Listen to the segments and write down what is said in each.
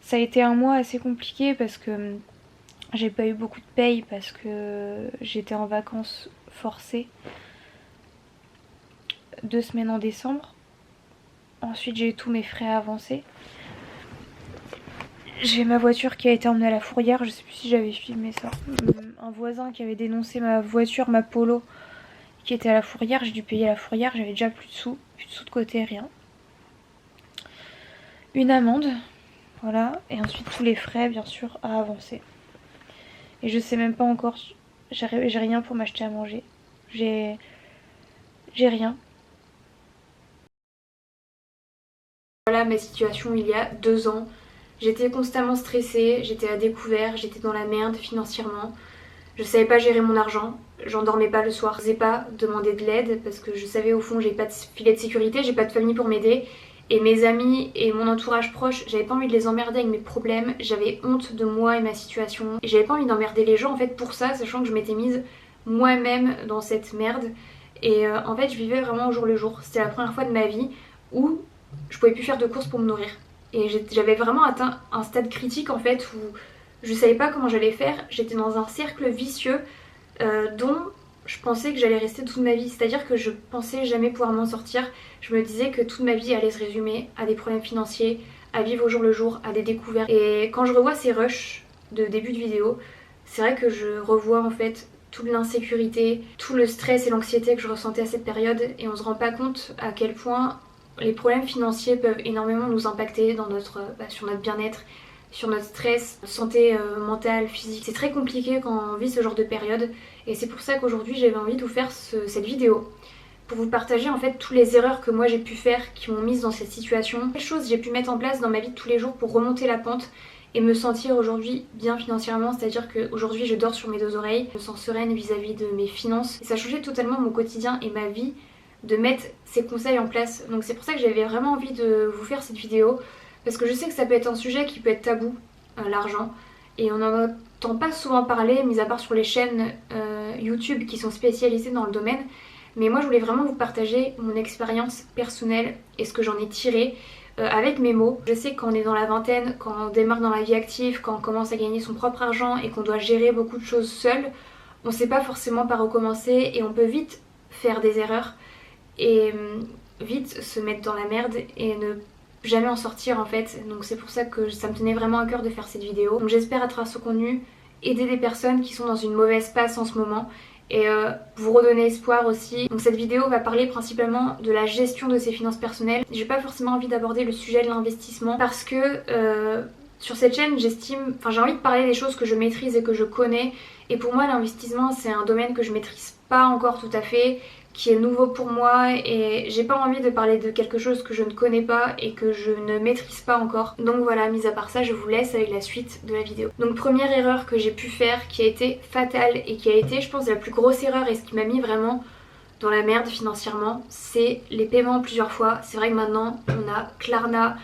Ça a été un mois assez compliqué parce que j'ai pas eu beaucoup de paye parce que j'étais en vacances forcées 2 semaines en décembre. Ensuite j'ai eu tous mes frais avancés. J'ai ma voiture qui a été emmenée à la fourrière, je sais plus si j'avais filmé ça. Un voisin qui avait dénoncé ma voiture, ma Polo, qui était à la fourrière, j'ai dû payer la fourrière, j'avais déjà plus de sous de côté, rien. Une amende, voilà, et ensuite tous les frais bien sûr à avancer. Et je sais même pas encore, j'ai rien pour m'acheter à manger. J'ai rien. Voilà ma situation il y a 2 ans. J'étais constamment stressée, j'étais à découvert, j'étais dans la merde financièrement. Je savais pas gérer mon argent, j'en dormais pas le soir. Je n'osais pas demander de l'aide parce que je savais au fond que j'ai pas de filet de sécurité, j'ai pas de famille pour m'aider. Et mes amis et mon entourage proche, j'avais pas envie de les emmerder avec mes problèmes, j'avais honte de moi et ma situation. Et j'avais pas envie d'emmerder les gens en fait pour ça, sachant que je m'étais mise moi-même dans cette merde. Et en fait je vivais vraiment au jour le jour. C'était la première fois de ma vie où je pouvais plus faire de courses pour me nourrir. Et j'avais vraiment atteint un stade critique en fait où je savais pas comment j'allais faire. J'étais dans un cercle vicieux dont je pensais que j'allais rester toute ma vie. C'est-à-dire que je pensais jamais pouvoir m'en sortir. Je me disais que toute ma vie allait se résumer à des problèmes financiers, à vivre au jour le jour, à des découvertes. Et quand je revois ces rushs de début de vidéo, c'est vrai que je revois en fait toute l'insécurité, tout le stress et l'anxiété que je ressentais à cette période et on se rend pas compte à quel point les problèmes financiers peuvent énormément nous impacter dans sur notre bien-être, sur notre stress, notre santé mentale, physique. C'est très compliqué quand on vit ce genre de période et c'est pour ça qu'aujourd'hui j'avais envie de vous faire cette vidéo pour vous partager en fait toutes les erreurs que moi j'ai pu faire qui m'ont mise dans cette situation. Quelles choses j'ai pu mettre en place dans ma vie de tous les jours pour remonter la pente et me sentir aujourd'hui bien financièrement, c'est-à-dire qu'aujourd'hui je dors sur mes 2 oreilles, je me sens sereine vis-à-vis de mes finances. Et ça a changé totalement mon quotidien et ma vie de mettre ces conseils en place. Donc c'est pour ça que j'avais vraiment envie de vous faire cette vidéo parce que je sais que ça peut être un sujet qui peut être tabou, l'argent, et on n'en entend pas souvent parler, mis à part sur les chaînes YouTube qui sont spécialisées dans le domaine. Mais moi je voulais vraiment vous partager mon expérience personnelle et ce que j'en ai tiré avec mes mots. Je sais que quand on est dans la vingtaine, quand on démarre dans la vie active, quand on commence à gagner son propre argent et qu'on doit gérer beaucoup de choses seul, on ne sait pas forcément par où commencer et on peut vite faire des erreurs et vite se mettre dans la merde et ne jamais en sortir en fait. Donc c'est pour ça que ça me tenait vraiment à cœur de faire cette vidéo. Donc j'espère à travers ce contenu aider des personnes qui sont dans une mauvaise passe en ce moment et vous redonner espoir aussi. Donc cette vidéo va parler principalement de la gestion de ses finances personnelles. J'ai pas forcément envie d'aborder le sujet de l'investissement parce que sur cette chaîne j'ai envie de parler des choses que je maîtrise et que je connais. Et pour moi l'investissement c'est un domaine que je maîtrise pas encore tout à fait, qui est nouveau pour moi et j'ai pas envie de parler de quelque chose que je ne connais pas et que je ne maîtrise pas encore. Donc voilà, mis à part ça, je vous laisse avec la suite de la vidéo. Donc première erreur que j'ai pu faire qui a été fatale et qui a été je pense la plus grosse erreur et ce qui m'a mis vraiment dans la merde financièrement, c'est les paiements plusieurs fois. C'est vrai que maintenant on a Klarna,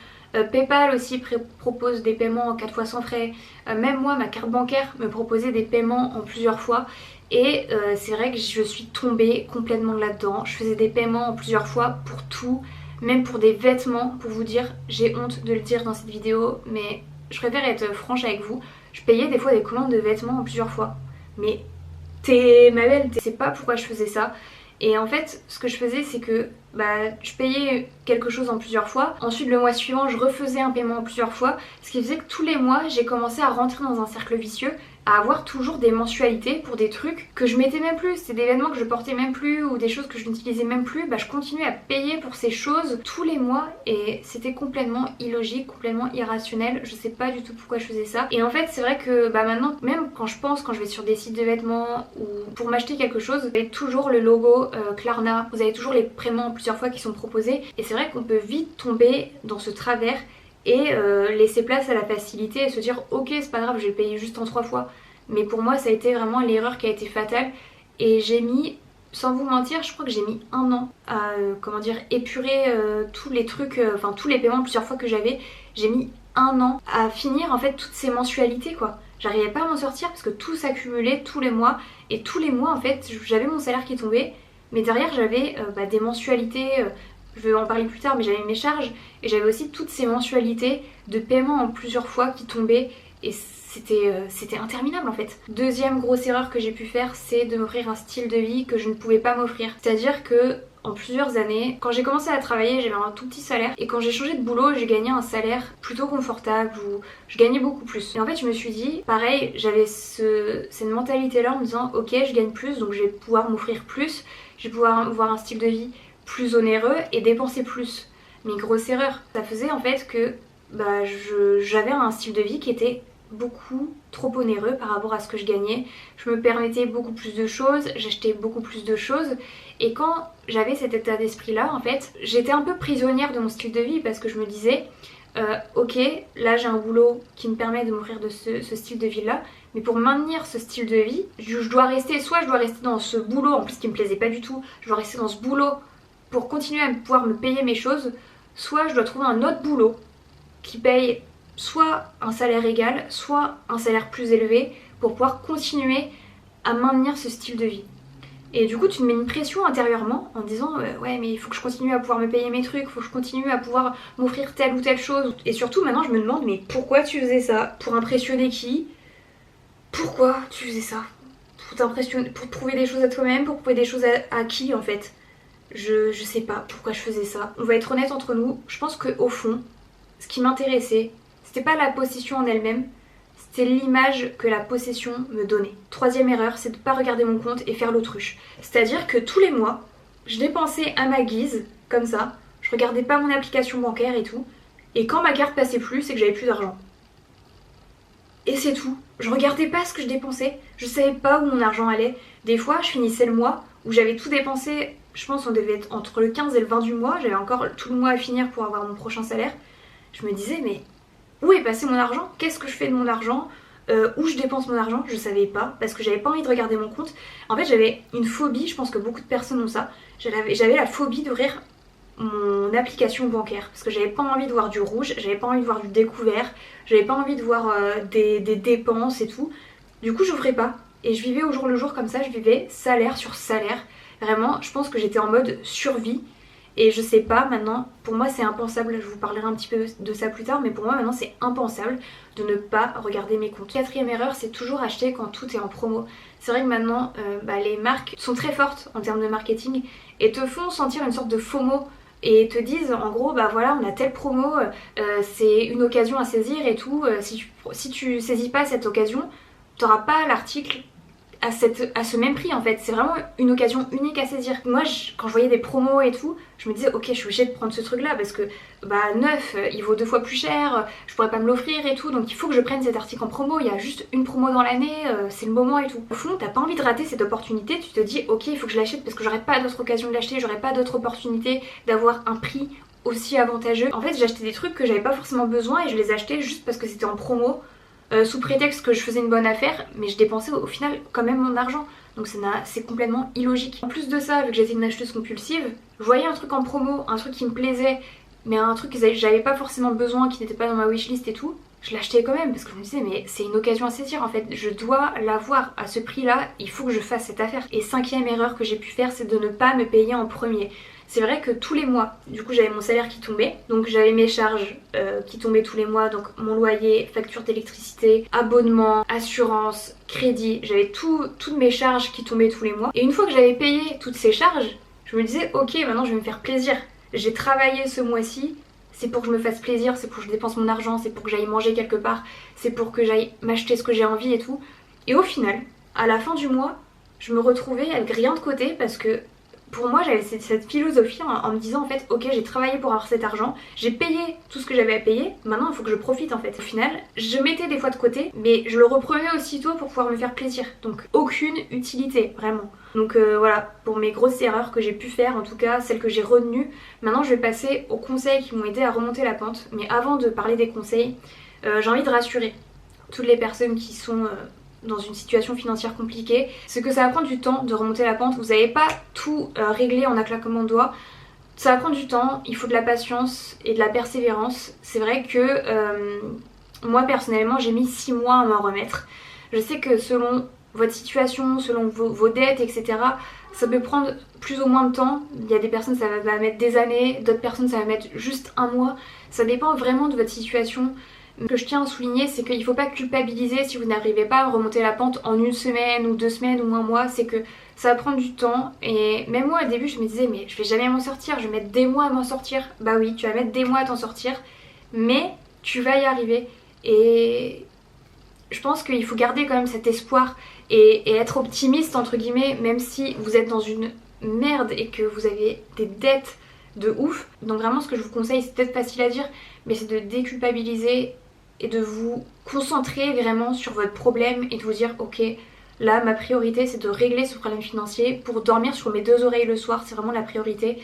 PayPal aussi propose des paiements en 4 fois sans frais. Même moi, ma carte bancaire me proposait des paiements en plusieurs fois. Et c'est vrai que je suis tombée complètement là-dedans. Je faisais des paiements en plusieurs fois pour tout, même pour des vêtements. Pour vous dire, j'ai honte de le dire dans cette vidéo, mais je préfère être franche avec vous. Je payais des fois des commandes de vêtements en plusieurs fois. Mais ma belle, tu sais pas pourquoi je faisais ça. Et en fait, ce que je faisais, c'est que je payais quelque chose en plusieurs fois. Ensuite, le mois suivant, je refaisais un paiement en plusieurs fois. Ce qui faisait que tous les mois, j'ai commencé à rentrer dans un cercle vicieux, à avoir toujours des mensualités pour des trucs que je mettais même plus. C'est des vêtements que je portais même plus ou des choses que je n'utilisais même plus. Je continuais à payer pour ces choses tous les mois et c'était complètement illogique, complètement irrationnel. Je sais pas du tout pourquoi je faisais ça. Et en fait, c'est vrai que maintenant, même quand je vais sur des sites de vêtements ou pour m'acheter quelque chose, vous avez toujours le logo Klarna, vous avez toujours les paiements en plusieurs fois qui sont proposés. Et c'est vrai qu'on peut vite tomber dans ce travers et laisser place à la facilité et se dire ok c'est pas grave, je vais payer juste en 3 fois. Mais pour moi ça a été vraiment l'erreur qui a été fatale et j'ai mis, sans vous mentir, je crois que j'ai mis 1 an à épurer tous les trucs, tous les paiements plusieurs fois que j'avais. J'ai mis 1 an à finir en fait toutes ces mensualités quoi. J'arrivais pas à m'en sortir parce que tout s'accumulait tous les mois et tous les mois en fait j'avais mon salaire qui tombait mais derrière j'avais des mensualités je vais en parler plus tard, mais j'avais mes charges et j'avais aussi toutes ces mensualités de paiement en plusieurs fois qui tombaient et c'était interminable en fait. Deuxième grosse erreur que j'ai pu faire, c'est de m'offrir un style de vie que je ne pouvais pas m'offrir. C'est-à-dire que en plusieurs années, quand j'ai commencé à travailler, j'avais un tout petit salaire et quand j'ai changé de boulot, j'ai gagné un salaire plutôt confortable où je gagnais beaucoup plus. Et en fait, je me suis dit, pareil, j'avais cette mentalité-là en me disant, ok, je gagne plus, donc je vais pouvoir m'offrir plus, je vais pouvoir avoir un style de vie plus onéreux et dépenser plus. Mais grosse erreur, ça faisait en fait que j'avais un style de vie qui était beaucoup trop onéreux par rapport à ce que je gagnais. Je me permettais beaucoup plus de choses, j'achetais beaucoup plus de choses et quand j'avais cet état d'esprit là en fait j'étais un peu prisonnière de mon style de vie parce que je me disais ok là j'ai un boulot qui me permet de m'offrir de ce style de vie là, mais pour maintenir ce style de vie je dois rester dans ce boulot en plus qui me plaisait pas du tout, je dois rester dans ce boulot pour continuer à pouvoir me payer mes choses, soit je dois trouver un autre boulot qui paye soit un salaire égal, soit un salaire plus élevé pour pouvoir continuer à maintenir ce style de vie. Et du coup tu te mets une pression intérieurement en disant ouais mais il faut que je continue à pouvoir me payer mes trucs, il faut que je continue à pouvoir m'offrir telle ou telle chose. Et surtout maintenant je me demande mais pourquoi tu faisais ça? Pour impressionner qui? Pourquoi tu faisais ça? Pour t'impressionner, pour prouver des choses à toi-même, pour prouver des choses à qui en fait? Je sais pas pourquoi je faisais ça. On va être honnête entre nous, je pense qu'au fond, ce qui m'intéressait, c'était pas la possession en elle-même, c'était l'image que la possession me donnait. Troisième erreur, c'est de pas regarder mon compte et faire l'autruche. C'est-à-dire que tous les mois, je dépensais à ma guise, comme ça, je regardais pas mon application bancaire et tout, et quand ma carte passait plus, c'est que j'avais plus d'argent. Et c'est tout. Je regardais pas ce que je dépensais, je savais pas où mon argent allait. Des fois, je finissais le mois où j'avais tout dépensé, je pense on devait être entre le 15 et le 20 du mois, j'avais encore tout le mois à finir pour avoir mon prochain salaire. Je me disais mais où est passé mon argent? Qu'est-ce que je fais de mon argent? Où je dépense mon argent? Je savais pas parce que j'avais pas envie de regarder mon compte. En fait j'avais une phobie, je pense que beaucoup de personnes ont ça. J'avais la phobie d'ouvrir mon application bancaire parce que j'avais pas envie de voir du rouge, j'avais pas envie de voir du découvert, j'avais pas envie de voir des dépenses et tout. Du coup j'ouvrais pas et je vivais au jour le jour comme ça, je vivais salaire sur salaire. Vraiment je pense que j'étais en mode survie. Et je sais pas, maintenant, pour moi c'est impensable, je vous parlerai un petit peu de ça plus tard, mais pour moi maintenant c'est impensable de ne pas regarder mes comptes. Quatrième erreur, c'est toujours acheter quand tout est en promo. C'est vrai que maintenant, les marques sont très fortes en termes de marketing et te font sentir une sorte de FOMO et te disent en gros bah voilà on a telle promo, c'est une occasion à saisir et tout, si tu saisis pas cette occasion, t'auras pas l'article à ce même prix en fait, c'est vraiment une occasion unique à saisir. Moi quand je voyais des promos et tout, je me disais ok je suis obligée de prendre ce truc là parce que neuf il vaut 2 fois plus cher, je pourrais pas me l'offrir et tout, donc il faut que je prenne cet article en promo, il y a juste une promo dans l'année, c'est le moment et tout. Au fond t'as pas envie de rater cette opportunité, tu te dis ok il faut que je l'achète parce que j'aurais pas d'autre occasion de l'acheter, j'aurais pas d'autre opportunité d'avoir un prix aussi avantageux. En fait j'achetais des trucs que j'avais pas forcément besoin et je les achetais juste parce que c'était en promo. Sous prétexte que je faisais une bonne affaire, mais je dépensais au final quand même mon argent. Donc c'est complètement illogique. En plus de ça, vu que j'étais une acheteuse compulsive, je voyais un truc en promo, un truc qui me plaisait, mais un truc que j'avais pas forcément besoin, qui n'était pas dans ma wishlist et tout, je l'achetais quand même parce que je me disais mais c'est une occasion à saisir en fait, je dois l'avoir à ce prix là, il faut que je fasse cette affaire. Et cinquième erreur que j'ai pu faire, c'est de ne pas me payer en premier. C'est vrai que tous les mois, du coup j'avais mon salaire qui tombait, donc j'avais mes charges qui tombaient tous les mois, donc mon loyer, facture d'électricité, abonnement, assurance, crédit, j'avais toutes mes charges qui tombaient tous les mois. Et une fois que j'avais payé toutes ces charges, je me disais ok maintenant je vais me faire plaisir, j'ai travaillé ce mois-ci, c'est pour que je me fasse plaisir, c'est pour que je dépense mon argent, c'est pour que j'aille manger quelque part, c'est pour que j'aille m'acheter ce que j'ai envie et tout. Et au final, à la fin du mois, je me retrouvais avec rien de côté parce que pour moi j'avais cette philosophie en me disant en fait ok j'ai travaillé pour avoir cet argent, j'ai payé tout ce que j'avais à payer, maintenant il faut que je profite en fait. Au final je mettais des fois de côté mais je le reprenais aussitôt pour pouvoir me faire plaisir, donc aucune utilité vraiment. Donc voilà pour mes grosses erreurs que j'ai pu faire, en tout cas celles que j'ai retenues. Maintenant je vais passer aux conseils qui m'ont aidé à remonter la pente, mais avant de parler des conseils j'ai envie de rassurer toutes les personnes qui sont dans une situation financière compliquée, c'est que ça va prendre du temps de remonter la pente, vous n'allez pas tout régler en un claquement de doigts, ça va prendre du temps, il faut de la patience et de la persévérance. C'est vrai que moi personnellement j'ai mis 6 mois à m'en remettre. Je sais que selon votre situation, selon vos dettes, etc., Ça peut prendre plus ou moins de temps. Il y a des personnes ça va mettre des années, d'autres personnes ça va mettre juste un mois. Ça dépend vraiment de votre situation. Ce que je tiens à souligner, c'est qu'il ne faut pas culpabiliser si vous n'arrivez pas à remonter la pente en une semaine ou 2 semaines ou un mois. C'est que ça va prendre du temps. Et même moi au début je me disais mais je vais jamais m'en sortir, je vais mettre des mois à m'en sortir. Bah oui, tu vas mettre des mois à t'en sortir, mais tu vas y arriver. Et je pense qu'il faut garder quand même cet espoir et être optimiste entre guillemets, même si vous êtes dans une merde et que vous avez des dettes de ouf. Donc vraiment ce que je vous conseille, c'est peut-être facile à dire, mais c'est de déculpabiliser et de vous concentrer vraiment sur votre problème et de vous dire ok, là ma priorité c'est de régler ce problème financier pour dormir sur mes 2 oreilles le soir, c'est vraiment la priorité.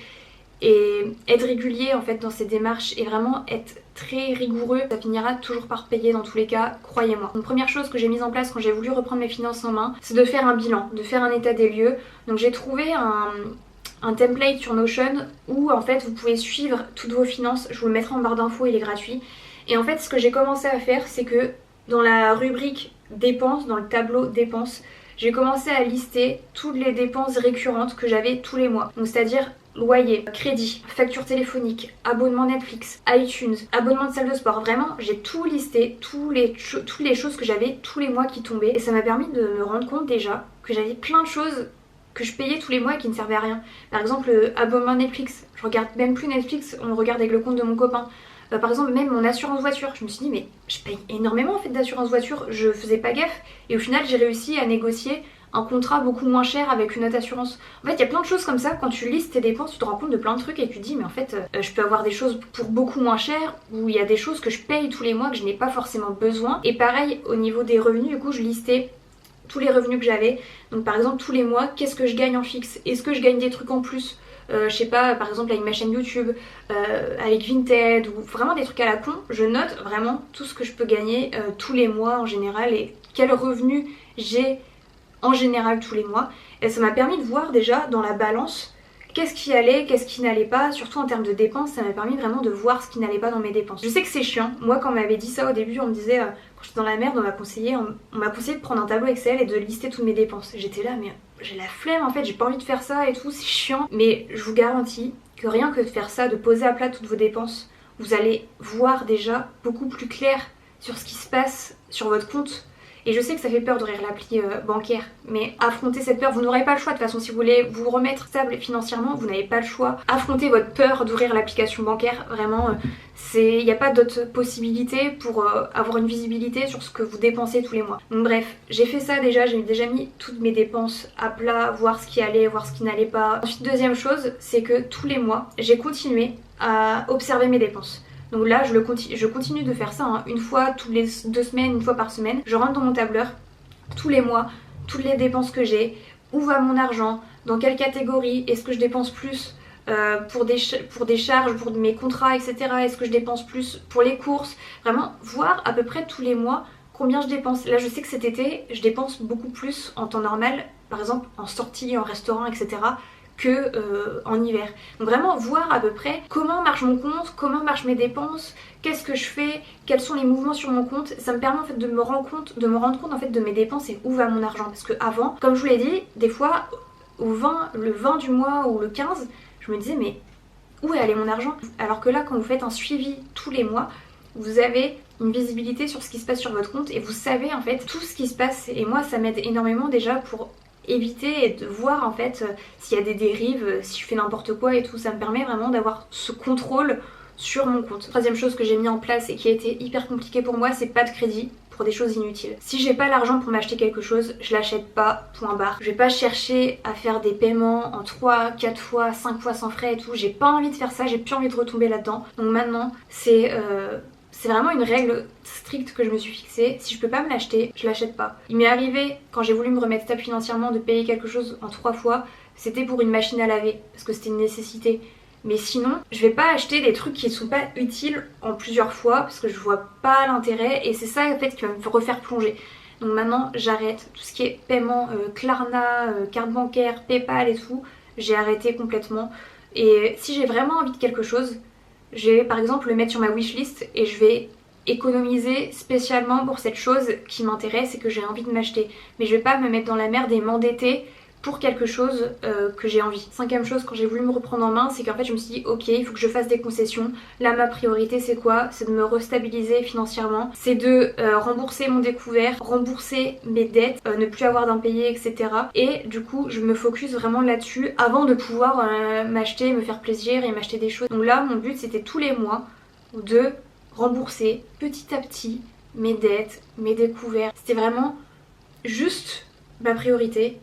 Et être régulier en fait dans ces démarches et vraiment être très rigoureux, ça finira toujours par payer dans tous les cas, croyez-moi. Une première chose que j'ai mise en place quand j'ai voulu reprendre mes finances en main, c'est de faire un bilan, de faire un état des lieux. Donc j'ai trouvé un template sur Notion où en fait vous pouvez suivre toutes vos finances, je vous le mettrai en barre d'infos, il est gratuit. Et en fait ce que j'ai commencé à faire, c'est que dans la rubrique dépenses, dans le tableau dépenses, j'ai commencé à lister toutes les dépenses récurrentes que j'avais tous les mois. Donc c'est-à-dire loyer, crédit, facture téléphonique, abonnement Netflix, iTunes, abonnement de salle de sport. Vraiment, j'ai tout listé, toutes les choses que j'avais tous les mois qui tombaient. Et ça m'a permis de me rendre compte déjà que j'avais plein de choses que je payais tous les mois et qui ne servaient à rien. Par exemple, abonnement Netflix. Je regarde même plus Netflix, on le regarde avec le compte de mon copain. Par exemple, même mon assurance voiture. Je me suis dit, mais je paye énormément en fait d'assurance voiture. Je faisais pas gaffe. Et au final, j'ai réussi à négocier un contrat beaucoup moins cher avec une autre assurance. En fait, il y a plein de choses comme ça. Quand tu listes tes dépenses, tu te rends compte de plein de trucs et tu te dis, mais en fait, je peux avoir des choses pour beaucoup moins cher ou il y a des choses que je paye tous les mois que je n'ai pas forcément besoin. Et pareil, au niveau des revenus, du coup, je listais tous les revenus que j'avais. Donc par exemple, tous les mois, qu'est-ce que je gagne en fixe? Est-ce que je gagne des trucs en plus? Je sais pas, par exemple avec ma chaîne YouTube, avec Vinted ou vraiment des trucs à la con, je note vraiment tout ce que je peux gagner tous les mois en général et quel revenu j'ai en général tous les mois. Et ça m'a permis de voir déjà dans la balance qu'est-ce qui allait, qu'est-ce qui n'allait pas, surtout en termes de dépenses, ça m'a permis vraiment de voir ce qui n'allait pas dans mes dépenses. Je sais que c'est chiant, moi quand on m'avait dit ça au début, on me disait, quand j'étais dans la merde, on m'a conseillé de prendre un tableau Excel et de lister toutes mes dépenses. J'étais là, mais j'ai la flemme en fait, j'ai pas envie de faire ça et tout, c'est chiant. Mais je vous garantis que rien que de faire ça, de poser à plat toutes vos dépenses, vous allez voir déjà beaucoup plus clair sur ce qui se passe sur votre compte. Et je sais que ça fait peur d'ouvrir l'appli bancaire, mais affrontez cette peur, vous n'aurez pas le choix. De toute façon, si vous voulez vous remettre stable financièrement, vous n'avez pas le choix. Affrontez votre peur d'ouvrir l'application bancaire, vraiment, il n'y a pas d'autre possibilité pour avoir une visibilité sur ce que vous dépensez tous les mois. Donc bref, j'ai fait ça déjà, j'ai déjà mis toutes mes dépenses à plat, voir ce qui allait, voir ce qui n'allait pas. Ensuite, deuxième chose, c'est que tous les mois, j'ai continué à observer mes dépenses. Donc là, je continue de faire ça, hein, une fois toutes les 2 semaines, une fois par semaine. Je rentre dans mon tableur tous les mois, toutes les dépenses que j'ai, où va mon argent, dans quelle catégorie, est-ce que je dépense plus pour des charges, pour mes contrats, etc. Est-ce que je dépense plus pour les courses? Vraiment, voir à peu près tous les mois combien je dépense. Là, je sais que cet été, je dépense beaucoup plus en temps normal, par exemple en sortie, en restaurant, etc. que en hiver. Donc vraiment voir à peu près comment marche mon compte, comment marchent mes dépenses, qu'est-ce que je fais, quels sont les mouvements sur mon compte. Ça me permet en fait de me rendre compte en fait de mes dépenses et où va mon argent. Parce que avant, comme je vous l'ai dit, des fois le 20 du mois ou le 15, je me disais mais où est allé mon argent? Alors que là, quand vous faites un suivi tous les mois, vous avez une visibilité sur ce qui se passe sur votre compte et vous savez en fait tout ce qui se passe. Et moi, ça m'aide énormément déjà pour éviter et de voir en fait s'il y a des dérives, si je fais n'importe quoi et tout. Ça me permet vraiment d'avoir ce contrôle sur mon compte. Troisième chose que j'ai mis en place et qui a été hyper compliqué pour moi, c'est pas de crédit pour des choses inutiles. Si j'ai pas l'argent pour m'acheter quelque chose, je l'achète pas, point barre. Je vais pas chercher à faire des paiements en 3, 4 fois, 5 fois sans frais et tout. J'ai pas envie de faire ça, j'ai plus envie de retomber là-dedans. Donc maintenant, c'est vraiment une règle stricte que je me suis fixée. Si je peux pas me l'acheter, je l'achète pas. Il m'est arrivé, quand j'ai voulu me remettre stable financièrement, de payer quelque chose en 3 fois. C'était pour une machine à laver, parce que c'était une nécessité. Mais sinon, je vais pas acheter des trucs qui ne sont pas utiles en plusieurs fois, parce que je vois pas l'intérêt. Et c'est ça en fait qui va me refaire plonger. Donc maintenant, j'arrête tout ce qui est paiement, Klarna, carte bancaire, Paypal et tout. J'ai arrêté complètement. Et si j'ai vraiment envie de quelque chose, je vais par exemple le mettre sur ma wishlist et je vais économiser spécialement pour cette chose qui m'intéresse et que j'ai envie de m'acheter. Mais je vais pas me mettre dans la merde et m'endetter pour quelque chose que j'ai envie. Cinquième chose, quand j'ai voulu me reprendre en main, c'est qu'en fait je me suis dit ok, il faut que je fasse des concessions. Là ma priorité c'est quoi? C'est de me restabiliser financièrement, c'est de rembourser mon découvert, rembourser mes dettes, ne plus avoir d'impayés, etc. Et du coup je me focus vraiment là-dessus avant de pouvoir m'acheter, me faire plaisir et m'acheter des choses. Donc là mon but c'était tous les mois de rembourser petit à petit mes dettes, mes découvertes. C'était vraiment juste ma priorité,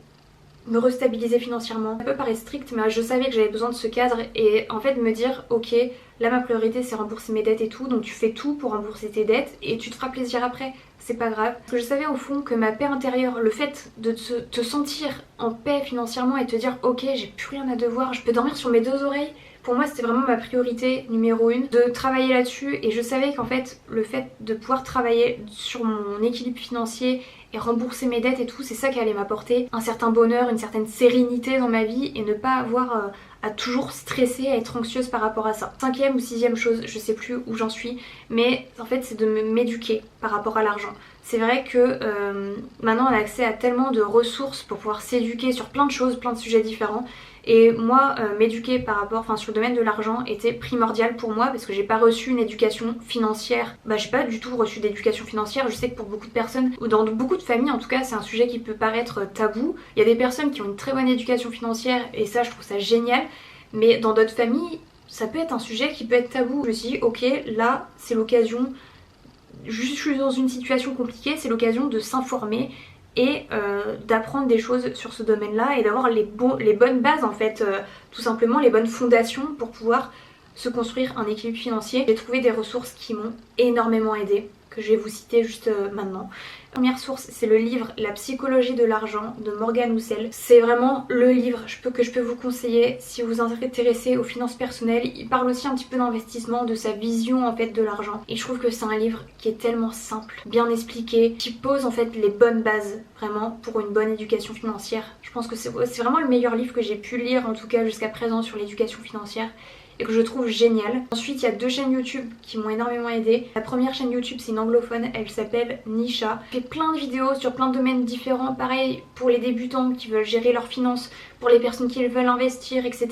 me restabiliser financièrement. Ça peut paraître strict, mais je savais que j'avais besoin de ce cadre et en fait me dire ok, là ma priorité c'est rembourser mes dettes et tout, donc tu fais tout pour rembourser tes dettes et tu te feras plaisir après, c'est pas grave. Parce que je savais au fond que ma paix intérieure, le fait de te sentir en paix financièrement et te dire ok, j'ai plus rien à devoir, je peux dormir sur mes deux oreilles, pour moi c'était vraiment ma priorité numéro 1 de travailler là-dessus. Et je savais qu'en fait le fait de pouvoir travailler sur mon équilibre financier et rembourser mes dettes et tout, c'est ça qui allait m'apporter un certain bonheur, une certaine sérénité dans ma vie et ne pas avoir à toujours stresser, à être anxieuse par rapport à ça. Cinquième ou sixième chose, je sais plus où j'en suis, mais en fait c'est de m'éduquer par rapport à l'argent. C'est vrai que maintenant on a accès à tellement de ressources pour pouvoir s'éduquer sur plein de choses, plein de sujets différents. Et moi, m'éduquer par rapport, sur le domaine de l'argent était primordial pour moi parce que j'ai pas reçu une éducation financière. J'ai pas du tout reçu d'éducation financière. Je sais que pour beaucoup de personnes, ou dans beaucoup de familles en tout cas, c'est un sujet qui peut paraître tabou. Il y a des personnes qui ont une très bonne éducation financière et ça je trouve ça génial. Mais dans d'autres familles, ça peut être un sujet qui peut être tabou. Je me suis dit ok, là c'est l'occasion, je suis dans une situation compliquée, c'est l'occasion de s'informer et d'apprendre des choses sur ce domaine-là et d'avoir les bonnes bases en fait, tout simplement les bonnes fondations pour pouvoir se construire un équilibre financier. J'ai trouvé des ressources qui m'ont énormément aidée, que je vais vous citer juste maintenant. La première source, c'est le livre La psychologie de l'argent de Morgane Housel. C'est vraiment le livre que je peux vous conseiller si vous vous intéressez aux finances personnelles. Il parle aussi un petit peu d'investissement, de sa vision en fait de l'argent. Et je trouve que c'est un livre qui est tellement simple, bien expliqué, qui pose en fait les bonnes bases vraiment pour une bonne éducation financière. Je pense que c'est vraiment le meilleur livre que j'ai pu lire en tout cas jusqu'à présent sur l'éducation financière et que je trouve génial. Ensuite, il y a 2 chaînes YouTube qui m'ont énormément aidée. La première chaîne YouTube, c'est une anglophone, elle s'appelle Nisha. Elle fait plein de vidéos sur plein de domaines différents, pareil pour les débutants qui veulent gérer leurs finances, pour les personnes qui veulent investir, etc.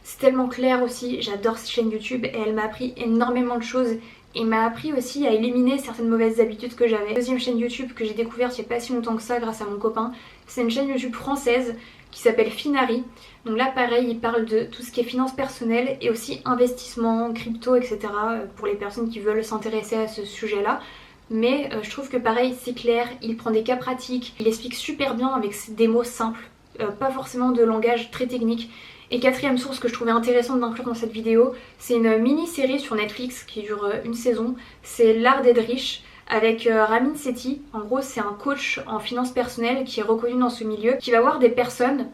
C'est tellement clair aussi, j'adore cette chaîne YouTube et elle m'a appris énormément de choses et m'a appris aussi à éliminer certaines mauvaises habitudes que j'avais. Deuxième chaîne YouTube que j'ai découverte il n'y a pas si longtemps que ça grâce à mon copain, c'est une chaîne YouTube française qui s'appelle Finari. Donc là pareil, il parle de tout ce qui est finances personnelles et aussi investissement, crypto, etc. pour les personnes qui veulent s'intéresser à ce sujet-là. Mais je trouve que pareil, c'est clair, il prend des cas pratiques, il explique super bien avec des mots simples, pas forcément de langage très technique. Et quatrième source que je trouvais intéressante d'inclure dans cette vidéo, c'est une mini-série sur Netflix qui dure une saison, c'est L'Art d'être riche avec Ramin Sethi. En gros c'est un coach en finances personnelles qui est reconnu dans ce milieu, qui va voir des personnes,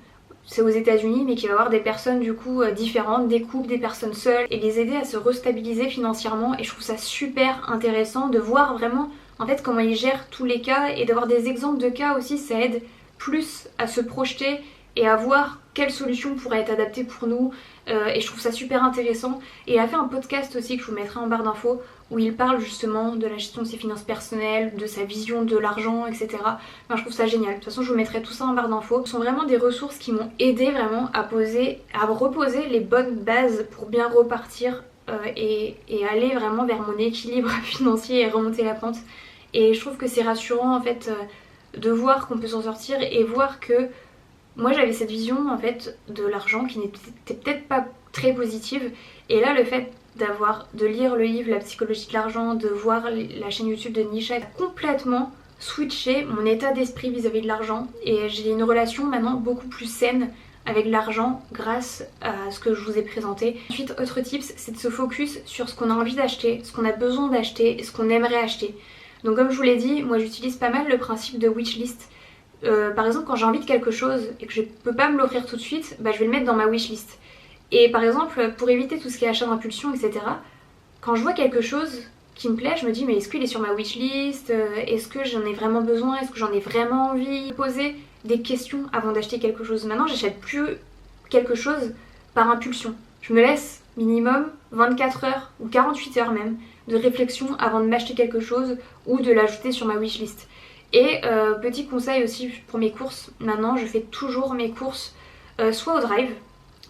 c'est aux États-Unis, mais qui va voir des personnes du coup différentes, des couples, des personnes seules, et les aider à se restabiliser financièrement. Et je trouve ça super intéressant de voir vraiment en fait comment ils gèrent tous les cas et d'avoir des exemples de cas aussi, ça aide plus à se projeter et à voir quelle solution pourrait être adaptée pour nous, et je trouve ça super intéressant. Et il a fait un podcast aussi que je vous mettrai en barre d'infos où il parle justement de la gestion de ses finances personnelles, de sa vision de l'argent, etc. Enfin, je trouve ça génial. De toute façon je vous mettrai tout ça en barre d'infos. Ce sont vraiment des ressources qui m'ont aidé vraiment à reposer les bonnes bases pour bien repartir et aller vraiment vers mon équilibre financier et remonter la pente. Et je trouve que c'est rassurant en fait de voir qu'on peut s'en sortir et voir que moi j'avais cette vision en fait de l'argent qui n'était peut-être pas très positive, et là le fait de lire le livre La psychologie de l'argent, de voir la chaîne YouTube de Nisha, a complètement switché mon état d'esprit vis-à-vis de l'argent, et j'ai une relation maintenant beaucoup plus saine avec l'argent grâce à ce que je vous ai présenté. Ensuite, autre tips, c'est de se focus sur ce qu'on a envie d'acheter, ce qu'on a besoin d'acheter et ce qu'on aimerait acheter. Donc comme je vous l'ai dit, moi j'utilise pas mal le principe de wishlist. Par exemple quand j'ai envie de quelque chose et que je peux pas me l'offrir tout de suite, je vais le mettre dans ma wishlist. Et par exemple pour éviter tout ce qui est achat d'impulsion, etc., quand je vois quelque chose qui me plaît, je me dis mais est-ce qu'il est sur ma wishlist, est-ce que j'en ai vraiment besoin, est-ce que j'en ai vraiment envie. Poser des questions avant d'acheter quelque chose. Maintenant j'achète plus quelque chose par impulsion. Je me laisse minimum 24 heures ou 48 heures même de réflexion avant de m'acheter quelque chose ou de l'ajouter sur ma wishlist. Et petit conseil aussi pour mes courses, maintenant je fais toujours mes courses soit au drive.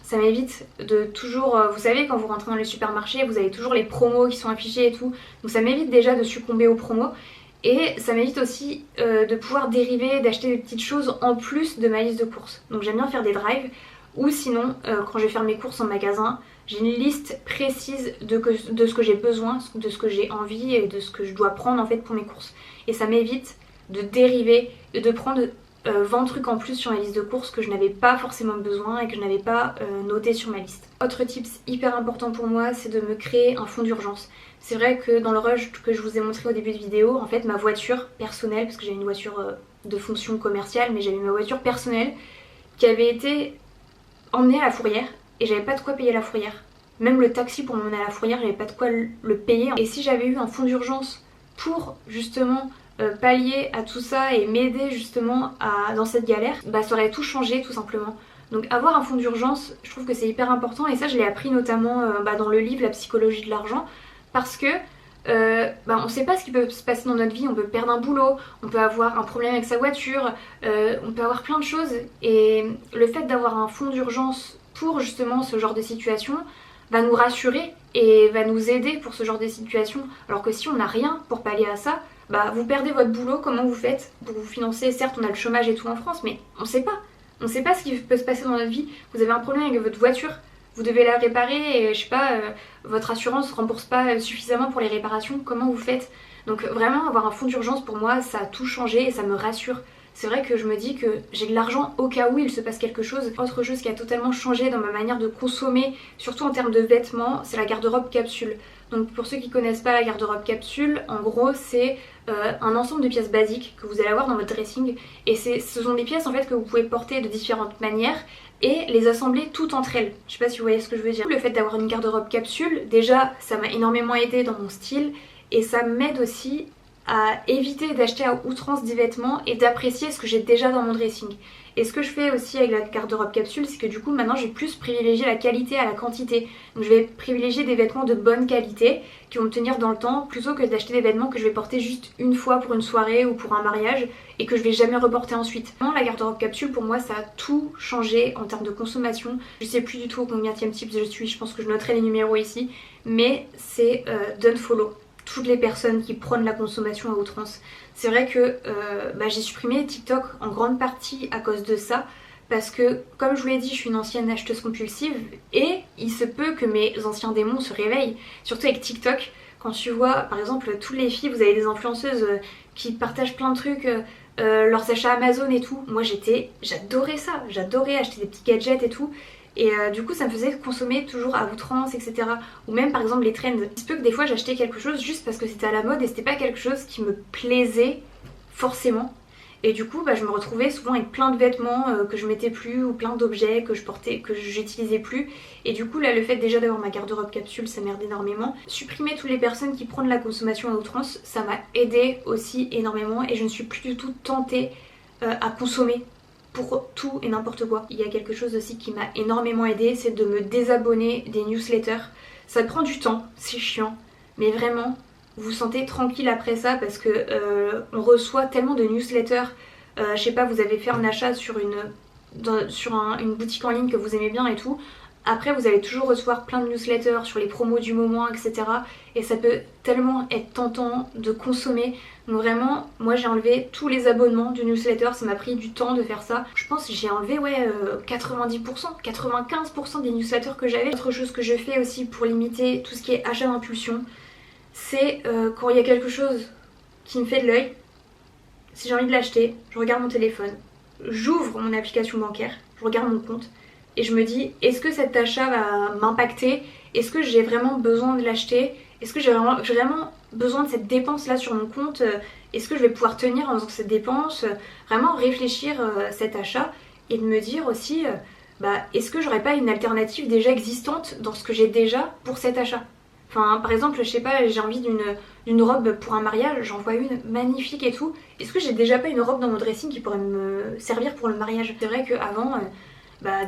Ça m'évite de toujours, vous savez quand vous rentrez dans les supermarchés, vous avez toujours les promos qui sont affichés et tout. Donc ça m'évite déjà de succomber aux promos. Et ça m'évite aussi de pouvoir dériver, d'acheter des petites choses en plus de ma liste de courses. Donc j'aime bien faire des drives. Ou sinon, quand je vais faire mes courses en magasin, j'ai une liste précise de ce que j'ai besoin, de ce que j'ai envie et de ce que je dois prendre en fait pour mes courses. Et ça m'évite de dériver et de prendre 20 trucs en plus sur ma liste de courses que je n'avais pas forcément besoin et que je n'avais pas noté sur ma liste. Autre tips hyper important pour moi, c'est de me créer un fonds d'urgence. C'est vrai que dans le rush que je vous ai montré au début de vidéo, en fait ma voiture personnelle, parce que j'avais une voiture de fonction commerciale, mais j'avais ma voiture personnelle qui avait été emmenée à la fourrière et j'avais pas de quoi payer la fourrière. Même le taxi pour m'emmener à la fourrière, j'avais pas de quoi le payer. Et si j'avais eu un fonds d'urgence pour justement pallier à tout ça et m'aider justement dans cette galère, bah ça aurait tout changé tout simplement. Donc avoir un fonds d'urgence, je trouve que c'est hyper important et ça je l'ai appris notamment dans le livre La psychologie de l'argent parce que on sait pas ce qui peut se passer dans notre vie, on peut perdre un boulot, on peut avoir un problème avec sa voiture, on peut avoir plein de choses et le fait d'avoir un fonds d'urgence pour justement ce genre de situation va nous rassurer et va nous aider pour ce genre de situation. Alors que si on n'a rien pour pallier à ça, bah vous perdez votre boulot, comment vous faites pour vous financer? Certes on a le chômage et tout en France, mais on sait pas. On sait pas ce qui peut se passer dans notre vie. Vous avez un problème avec votre voiture, vous devez la réparer et je sais pas, votre assurance ne rembourse pas suffisamment pour les réparations, comment vous faites? Donc vraiment avoir un fonds d'urgence pour moi ça a tout changé et ça me rassure. C'est vrai que je me dis que j'ai de l'argent au cas où il se passe quelque chose. Autre chose qui a totalement changé dans ma manière de consommer, surtout en termes de vêtements, c'est la garde-robe capsule. Donc pour ceux qui connaissent pas la garde-robe capsule, en gros c'est un ensemble de pièces basiques que vous allez avoir dans votre dressing. Et ce sont des pièces en fait que vous pouvez porter de différentes manières et les assembler toutes entre elles. Je sais pas si vous voyez ce que je veux dire. Le fait d'avoir une garde-robe capsule, déjà ça m'a énormément aidé dans mon style et ça m'aide aussi à éviter d'acheter à outrance des vêtements et d'apprécier ce que j'ai déjà dans mon dressing. Et ce que je fais aussi avec la garde-robe capsule, c'est que du coup maintenant j'ai plus privilégié la qualité à la quantité. Donc je vais privilégier des vêtements de bonne qualité qui vont me tenir dans le temps plutôt que d'acheter des vêtements que je vais porter juste une fois pour une soirée ou pour un mariage et que je vais jamais reporter ensuite. Vraiment, la garde-robe capsule pour moi ça a tout changé en termes de consommation. Je sais plus du tout au combienième type je suis, je pense que je noterai les numéros ici, mais c'est d'unfollow toutes les personnes qui prônent la consommation à outrance. C'est vrai que j'ai supprimé TikTok en grande partie à cause de ça parce que comme je vous l'ai dit je suis une ancienne acheteuse compulsive et il se peut que mes anciens démons se réveillent, surtout avec TikTok. Quand tu vois par exemple toutes les filles, vous avez des influenceuses qui partagent plein de trucs, leurs achats Amazon et tout, moi j'adorais ça, j'adorais acheter des petits gadgets et tout. Et du coup ça me faisait consommer toujours à outrance etc. Ou même par exemple les trends. Il se peut que des fois j'achetais quelque chose juste parce que c'était à la mode et c'était pas quelque chose qui me plaisait forcément. Et du coup je me retrouvais souvent avec plein de vêtements que je mettais plus ou plein d'objets que je portais, que j'utilisais plus. Et du coup là le fait déjà d'avoir ma garde-robe capsule ça m'aide énormément. Supprimer toutes les personnes qui prônent la consommation à outrance ça m'a aidé aussi énormément et je ne suis plus du tout tentée à consommer pour tout et n'importe quoi. Il y a quelque chose aussi qui m'a énormément aidé, c'est de me désabonner des newsletters. Ça prend du temps, c'est chiant, mais vraiment, vous vous sentez tranquille après ça parce que on reçoit tellement de newsletters. Je sais pas, vous avez fait un achat sur une boutique en ligne que vous aimez bien et tout. Après vous allez toujours recevoir plein de newsletters sur les promos du moment etc. Et ça peut tellement être tentant de consommer. Donc vraiment moi j'ai enlevé tous les abonnements du newsletter, ça m'a pris du temps de faire ça. Je pense que j'ai enlevé 90%, 95% des newsletters que j'avais. Autre chose que je fais aussi pour limiter tout ce qui est achat d'impulsion, c'est quand il y a quelque chose qui me fait de l'œil, si j'ai envie de l'acheter, je regarde mon téléphone, j'ouvre mon application bancaire, je regarde mon compte et je me dis est-ce que cet achat va m'impacter? Est-ce que j'ai vraiment besoin de l'acheter? Est-ce que j'ai vraiment besoin de cette dépense là sur mon compte? Est-ce que je vais pouvoir tenir en faisant cette dépense? Vraiment réfléchir cet achat et de me dire aussi est-ce que j'aurais pas une alternative déjà existante dans ce que j'ai déjà pour cet achat? Enfin par exemple je sais pas, j'ai envie d'une robe pour un mariage, j'en vois une magnifique et tout. Est-ce que j'ai déjà pas une robe dans mon dressing qui pourrait me servir pour le mariage? C'est vrai qu'avant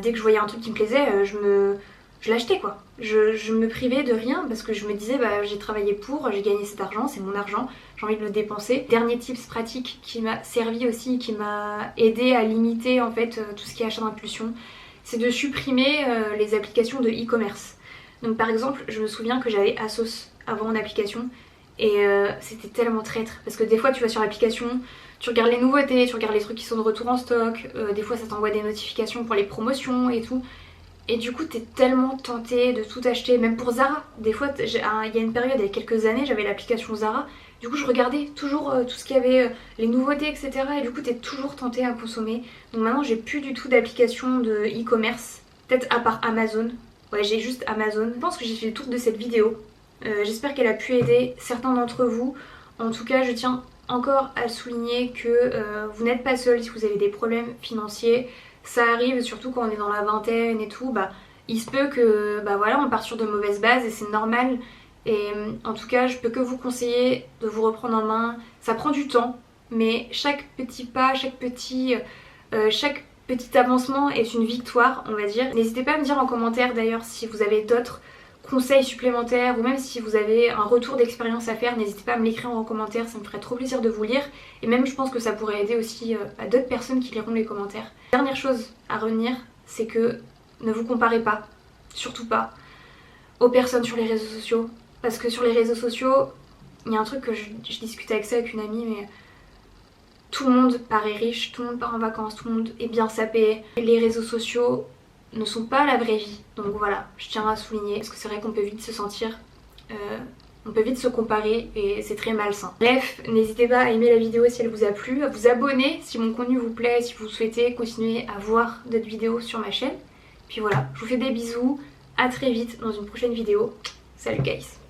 dès que je voyais un truc qui me plaisait, je je l'achetais quoi. Je me privais de rien parce que je me disais bah j'ai travaillé pour, j'ai gagné cet argent, c'est mon argent, j'ai envie de le dépenser. Dernier tips pratique qui m'a servi aussi, qui m'a aidé à limiter en fait tout ce qui est achat d'impulsion, c'est de supprimer les applications de e-commerce. Donc par exemple, je me souviens que j'avais Asos avant en application et c'était tellement traître parce que des fois tu vas sur l'application, tu regardes les nouveautés, tu regardes les trucs qui sont de retour en stock, des fois ça t'envoie des notifications pour les promotions et tout. Et du coup t'es tellement tenté de tout acheter, même pour Zara. Des fois, il y a une période, il y a quelques années, j'avais l'application Zara. Du coup je regardais toujours tout ce qu'il y avait, les nouveautés, etc. Et du coup t'es toujours tenté à consommer. Donc maintenant j'ai plus du tout d'application de e-commerce, peut-être à part Amazon. Ouais, j'ai juste Amazon. Je pense que j'ai fait le tour de cette vidéo. J'espère qu'elle a pu aider certains d'entre vous. En tout cas, je tiens encore à souligner que vous n'êtes pas seul si vous avez des problèmes financiers. Ça arrive, surtout quand on est dans la vingtaine et tout. Bah, il se peut que bah voilà, on part sur de mauvaises bases et c'est normal. Et en tout cas, je peux que vous conseiller de vous reprendre en main. Ça prend du temps, mais chaque petit pas, chaque petit avancement est une victoire, on va dire. N'hésitez pas à me dire en commentaire d'ailleurs si vous avez d'autres conseils supplémentaires ou même si vous avez un retour d'expérience à faire, n'hésitez pas à me l'écrire en commentaire, ça me ferait trop plaisir de vous lire. Et même je pense que ça pourrait aider aussi à d'autres personnes qui liront les commentaires. Dernière chose à retenir, c'est que ne vous comparez pas, surtout pas, aux personnes sur les réseaux sociaux. Parce que sur les réseaux sociaux, il y a un truc que je discutais avec ça avec une amie, mais tout le monde paraît riche, tout le monde part en vacances, tout le monde est bien sapé. Les réseaux sociaux ne sont pas la vraie vie. Donc voilà, je tiens à souligner, parce que c'est vrai qu'on peut vite se sentir, on peut vite se comparer et c'est très malsain. Bref, n'hésitez pas à aimer la vidéo si elle vous a plu, à vous abonner si mon contenu vous plaît, si vous souhaitez continuer à voir d'autres vidéos sur ma chaîne. Puis voilà, je vous fais des bisous, à très vite dans une prochaine vidéo. Salut guys!